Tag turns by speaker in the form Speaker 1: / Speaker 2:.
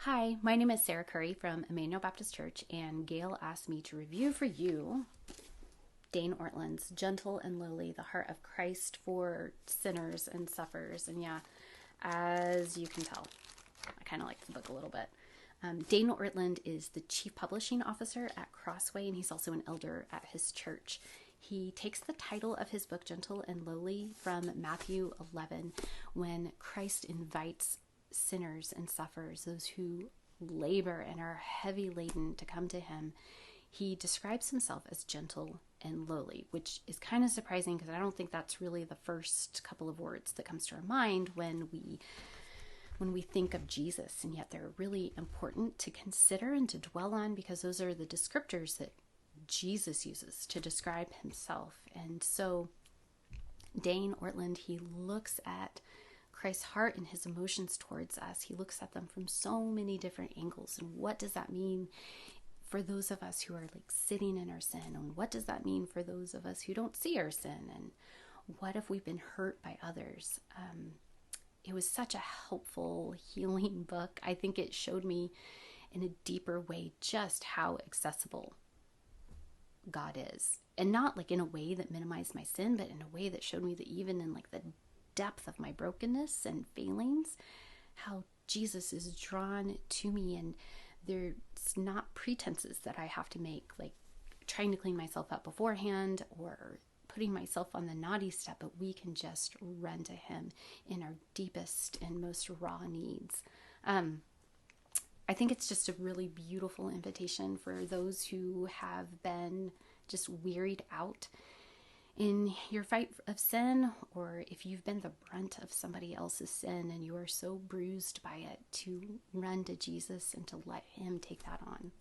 Speaker 1: Hi, my name is Sarah Curry from Emmanuel Baptist Church, and Gail asked me to review for you Dane Ortlund's Gentle and Lowly, the Heart of Christ for Sinners and Sufferers. And yeah, as you can tell, I kind of like the book a little bit. Dane Ortlund is the chief publishing officer at Crossway, and he's also an elder at his church. He takes the title of his book, Gentle and Lowly, from Matthew 11, when Christ invites sinners and sufferers, those who labor and are heavy laden, to come to him. He describes himself as gentle and lowly, which is kind of surprising because I don't think that's really the first couple of words that comes to our mind when we think of Jesus, and yet they're really important to consider and to dwell on because those are the descriptors that Jesus uses to describe himself. And so Dane Ortlund, he looks at Christ's heart and his emotions towards us. He looks at them from so many different angles. And what does that mean for those of us who are like sitting in our sin? And what does that mean for those of us who don't see our sin? And what if we've been hurt by others? It was such a helpful, healing book. I think it showed me in a deeper way just how accessible God is. And not like in a way that minimized my sin, but in a way that showed me that even in like the depth of my brokenness and failings, how Jesus is drawn to me, and there's not pretenses that I have to make, like trying to clean myself up beforehand or putting myself on the naughty step, but we can just run to him in our deepest and most raw needs. I think it's just a really beautiful invitation for those who have been just wearied out in your fight of sin, or if you've been the brunt of somebody else's sin and you are so bruised by it, to run to Jesus and to let him take that on.